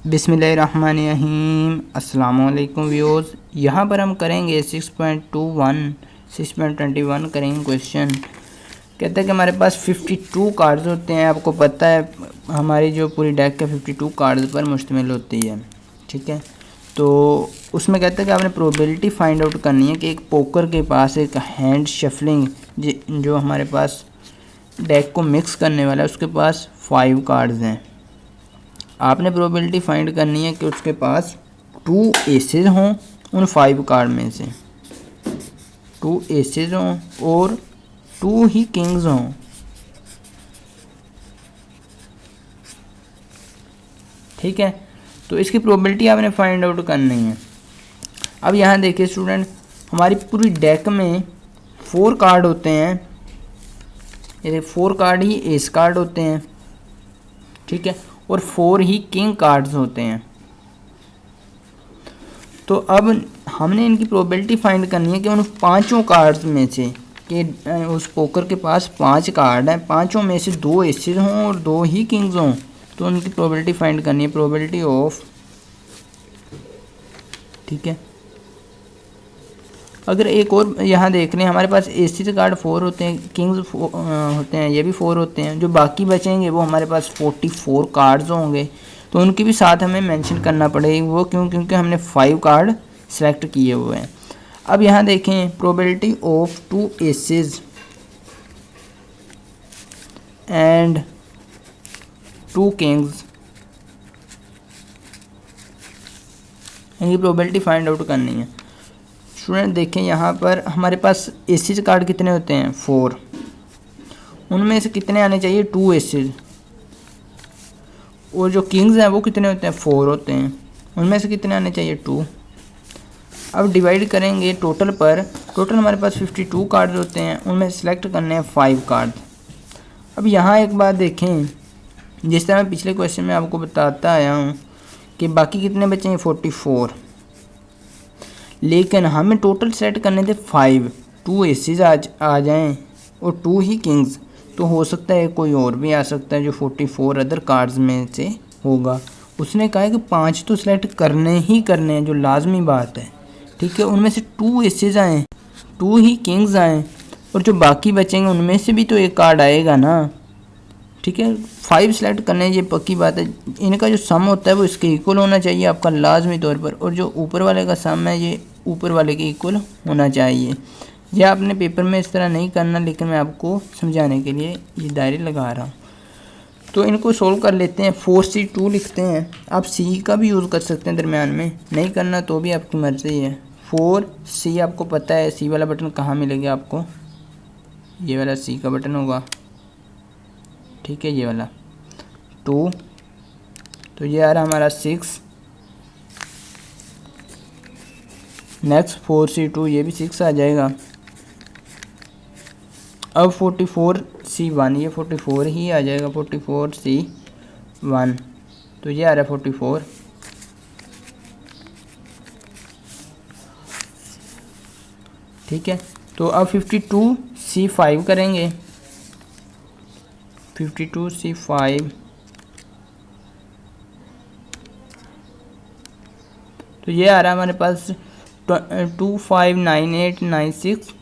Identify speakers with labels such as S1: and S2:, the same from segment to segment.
S1: बिस्मिल्लाहिर्रहमानिर्रहीम। अस्सलामुअलैकुम व्यूअर्स। यहाँ पर हम करेंगे 6.21 करेंगे क्वेश्चन। कहते हैं कि हमारे पास 52 कार्ड्स होते हैं। आपको पता है हमारी जो पूरी डेक है 52 कार्ड्स पर मुश्तमिल होती है, ठीक है। तो उसमें कहते हैं कि आपने प्रोबेबिलिटी फाइंड आउट करनी है कि एक पोकर के पास एक हैंड शफलिंग जो हमारे पास डेक को मिक्स करने वाला है उसके पास 5 कार्ड्स हैं। आपने प्रोबेबिलिटी फाइंड करनी है कि उसके पास 2 एसेस हों उन 5 कार्ड में से, 2 एसेस हों और 2 ही किंग्स हों। ठीक है, तो इसकी प्रोबेबिलिटी आपने फाइंड आउट करनी है। अब यहाँ देखिए स्टूडेंट, हमारी पूरी डेक में 4 कार्ड होते हैं। ये 4 कार्ड ही एस कार्ड होते हैं, ठीक है, और 4 ही किंग कार्ड्स होते हैं। तो अब हमने इनकी प्रोबेबिलिटी फाइंड करनी है कि उन 5 कार्ड्स में से कि उस पोकर के पास 5 कार्ड हैं, 5 में से 2 एसेस हों और 2 ही किंग्स हों। तो उनकी प्रोबेबिलिटी फाइंड करनी है, प्रोबेबिलिटी ऑफ, ठीक है। अगर एक और यहाँ देख लें, हमारे पास एसेस कार्ड 4 होते हैं, किंग्स होते हैं, ये भी 4 होते हैं। जो बाकी बचेंगे वो हमारे पास 44 कार्ड्स होंगे, तो उनकी भी साथ हमें मेंशन करना पड़ेगी। वो क्योंकि हमने 5 कार्ड सेलेक्ट किए हुए हैं। अब यहाँ देखें, probability of 2 aces and 2 kings, इनकी प्रोबेबिलिटी फाइंड आउट करनी है। स्टूडेंट देखें यहाँ पर हमारे पास एसेस कार्ड कितने होते हैं, 4। उनमें से कितने आने चाहिए, 2 एसेस। और जो किंग्स हैं वो कितने होते हैं, 4 होते हैं। उनमें से कितने आने चाहिए, 2। अब डिवाइड करेंगे टोटल पर। टोटल हमारे पास 52 कार्ड होते हैं, उनमें सेलेक्ट करने हैं 5 कार्ड। अब यहाँ एक बात देखें, जिस तरह मैं पिछले क्वेश्चन में आपको बताता आया हूँ कि बाकी कितने बचे हैं, 44। लेकिन हमें टोटल सेट करने थे 5, 2 एसेस आ जाएं और 2 ही किंग्स। तो हो सकता है कोई और भी आ सकता है जो 44 अदर कार्ड्स में से होगा। उसने कहा है कि 5 तो सिलेक्ट करने ही करने हैं, जो लाजमी बात है, ठीक है। उनमें से 2 एसेस आएँ, 2 ही किंग्स आएँ, और जो बाकी बचेंगे उनमें से भी तो एक कार्ड आएगा ना, ठीक है। 5 सेलेक्ट करने, ये पक्की बात है। इनका जो सम होता है वो इसके इक्वल होना चाहिए आपका लाजमी तौर पर, और जो ऊपर वाले का सम है ये ऊपर वाले के इक्वल होना चाहिए। यह आपने पेपर में इस तरह नहीं करना, लेकिन मैं आपको समझाने के लिए ये डायरी लगा रहा हूँ। तो इनको सोल्व कर लेते हैं। 4C2 लिखते हैं। आप सी का भी यूज़ कर सकते हैं, दरमियान में नहीं करना तो भी आपकी मर्ज़ी है। 4C आपको पता है सी वाला बटन कहाँ मिलेगा आपको, ये वाला सी का बटन होगा, ठीक है, ये वाला 2। तो ये आ रहा हमारा 6। नेक्स्ट 4C2, ये भी 6 आ जाएगा। अब 44C1, ये 44 ही आ जाएगा, 44C1। तो ये आ रहा है 44। ठीक है, तो अब 52C5 करेंगे। 52C5, तो ये आ रहा है हमारे पास 2598,960।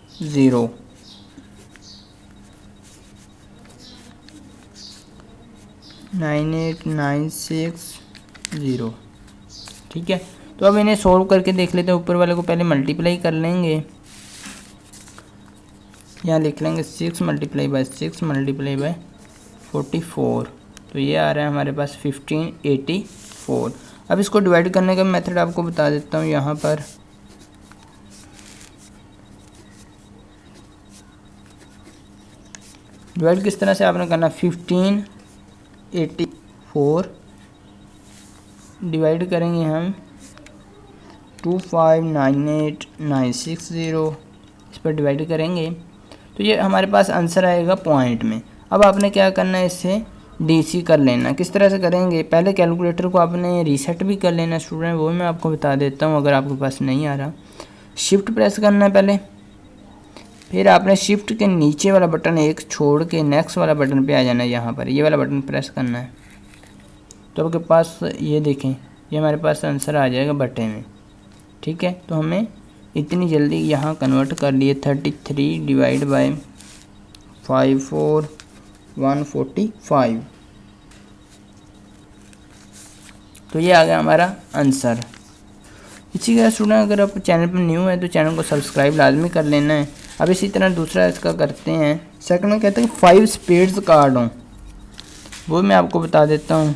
S1: ठीक है, तो अब इन्हें सॉल्व करके देख लेते हैं। ऊपर वाले को पहले मल्टीप्लाई कर लेंगे, यहाँ लिख लेंगे 6 मल्टीप्लाई बाय 6 मल्टीप्लाई बाय 44। तो ये आ रहा है हमारे पास 1584। अब इसको डिवाइड करने का मेथड आपको बता देता हूँ। यहाँ पर डिवाइड किस तरह से आपने करना, 1584 डिवाइड करेंगे हम 2598,960, इस पर डिवाइड करेंगे तो ये हमारे पास आंसर आएगा पॉइंट में। अब आपने क्या करना है, इससे डीसी कर लेना। किस तरह से करेंगे, पहले कैलकुलेटर को आपने रीसेट भी कर लेना स्टूडेंट, वो मैं आपको बता देता हूँ अगर आपके पास नहीं आ रहा। शिफ्ट प्रेस करना है पहले, फिर आपने शिफ्ट के नीचे वाला बटन एक छोड़ के नेक्स्ट वाला बटन पे आ जाना है। यहाँ पर ये वाला बटन प्रेस करना है। तो आपके पास ये देखें ये हमारे पास आंसर आ जाएगा बटे में। ठीक है, तो हमें इतनी जल्दी यहाँ कन्वर्ट कर लिए 33 डिवाइड बाय 54145। तो ये आ गया हमारा आंसर। इसी तरह स्टूडेंट अगर आप चैनल पर न्यू है तो चैनल को सब्सक्राइब लाजमी कर लेना है। अब इसी तरह दूसरा इसका करते हैं। सेकंड में कहते हैं 5 स्पेड्स कार्ड हों, वो मैं आपको बता देता हूँ।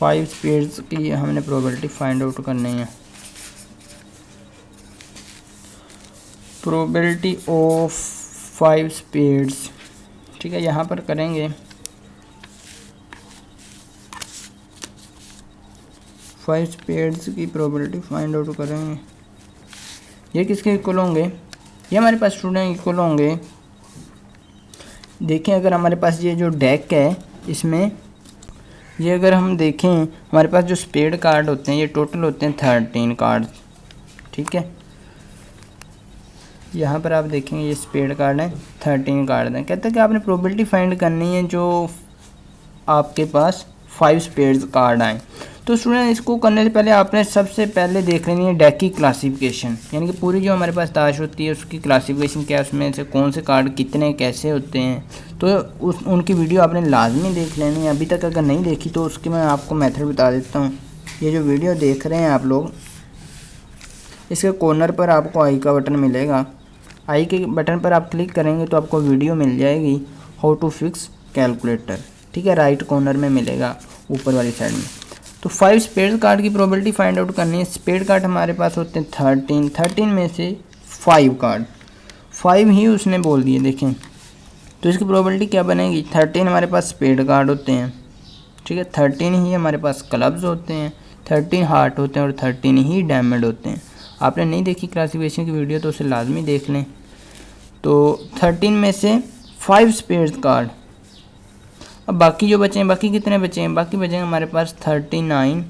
S1: 5 स्पेड्स की हमने प्रोबेबिलिटी फाइंड आउट करनी है। प्रोबेबिलिटी ऑफ 5 स्पेड्स, ठीक है, यहाँ पर करेंगे 5 स्पेड्स की प्रोबेबिलिटी फाइंड आउट करेंगे। ये किसके इक्वल होंगे? ये हमारे पास स्टूडेंट इक्वल होंगे, देखें अगर हमारे पास ये जो डेक है इसमें ये अगर हम देखें हमारे पास जो स्पेड कार्ड होते हैं ये टोटल होते हैं 13 कार्ड। ठीक है, यहाँ पर आप देखेंगे ये स्पेड कार्ड है, 13 कार्ड हैं। कहते हैं कि आपने प्रोबेबिलिटी फाइंड करनी है जो आपके पास 5 स्पेड्स कार्ड आए। तो स्टूडेंट इसको करने से पहले आपने सबसे पहले देख लेनी है डेक की क्लासिफिकेशन, यानी कि पूरी जो हमारे पास ताश होती है उसकी क्लासिफिकेशन क्या है, उसमें से कौन से कार्ड कितने कैसे होते हैं। तो उनकी वीडियो आपने लाजमी देख लेनी है। अभी तक अगर नहीं देखी तो उसकी मैं आपको मेथड बता देता हूँ। ये जो वीडियो देख रहे हैं आप लोग, इसके कॉर्नर पर आपको आई का बटन मिलेगा। आई के बटन पर आप क्लिक करेंगे तो आपको वीडियो मिल जाएगी हाउ टू फिक्स कैलकुलेटर। ठीक है, राइट कॉर्नर में मिलेगा ऊपर वाली साइड में। तो 5 स्पेड कार्ड की प्रोबेबिलिटी फाइंड आउट करनी है। स्पेड कार्ड हमारे पास होते हैं 13 में से 5 कार्ड 5 ही उसने बोल दिए। देखें तो इसकी प्रोबेबिलिटी क्या बनेगी, 13 हमारे पास स्पेड कार्ड होते हैं। ठीक है, 13 ही हमारे पास क्लब्स होते हैं, 13 हार्ट होते हैं और 13 ही डैमेज होते हैं। आपने नहीं देखी क्लासिफिकेशन की वीडियो तो उसे लाजमी देख लें। तो 13 में से 5 स्पेड कार्ड। अब बाकी जो बचे हैं, बाकी कितने बचे हैं, बाकी बचे हैं हमारे पास 39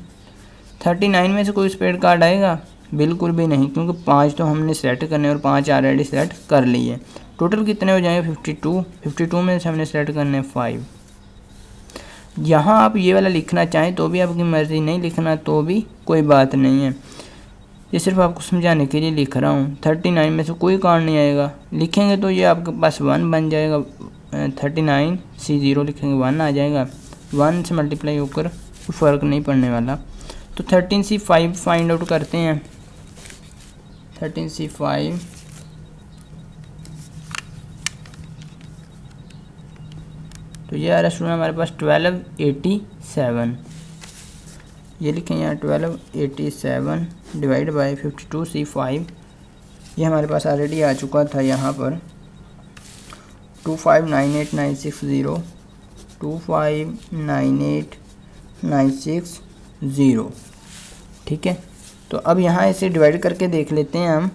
S1: में से कोई स्पेड कार्ड आएगा? बिल्कुल भी नहीं, क्योंकि 5 तो हमने सेलेक्ट करने और 5 ऑलरेडी सेलेक्ट कर लिए। टोटल कितने हो जाएंगे 52 में से हमने सेलेक्ट करने 5। यहाँ आप ये वाला लिखना चाहें तो भी आपकी मर्ज़ी, नहीं लिखना तो भी कोई बात नहीं है। ये सिर्फ आपको समझाने के लिए लिख रहा हूँ। 39 में से कोई कार्ड नहीं आएगा, लिखेंगे तो ये आपके पास 1 बन जाएगा। 39 C0 लिखेंगे 1 आ जाएगा, 1 से मल्टीप्लाई होकर कोई फ़र्क नहीं पड़ने वाला। तो 13C5 फाइंड आउट करते हैं। 13C5 तो ये आ रहा स्टूडेंट हमारे पास 1287। ये लिखें यहाँ 1287 डिवाइड बाय 52C5। ये हमारे पास ऑलरेडी आ चुका था यहाँ पर 2598960 2598960। ठीक है, तो अब यहाँ इसे डिवाइड करके देख लेते हैं। हम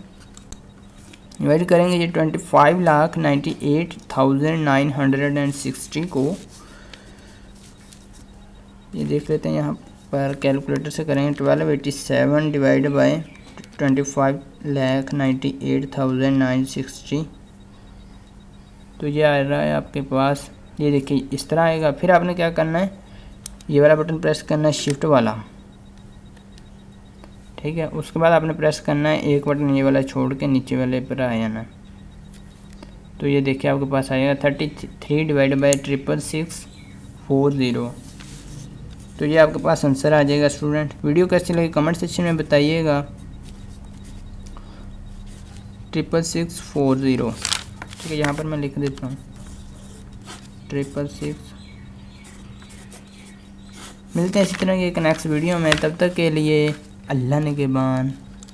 S1: डिवाइड करेंगे ये 25,98,960 को। ये देख लेते हैं यहाँ पर कैलकुलेटर से करेंगे। 1287 डिवाइड बाय 25,98,960। तो ये आ रहा है आपके पास, ये देखिए इस तरह आएगा। फिर आपने क्या करना है, ये वाला बटन प्रेस करना है, शिफ्ट वाला। ठीक है, उसके बाद आपने प्रेस करना है एक बटन ये वाला छोड़ के नीचे वाले पर आ जाना। तो ये देखिए आपके पास आएगा 33 डिवाइड बाई 66640। तो ये आपके पास आंसर आ जाएगा स्टूडेंट। वीडियो कैसी लगी कमेंट सेक्शन में बताइएगा। 66640। ठीक है, यहाँ पर मैं लिख देता हूँ 666। मिलते हैं इसी तरह की एक नेक्स्ट वीडियो में, तब तक के लिए अल्लाह निगहबान।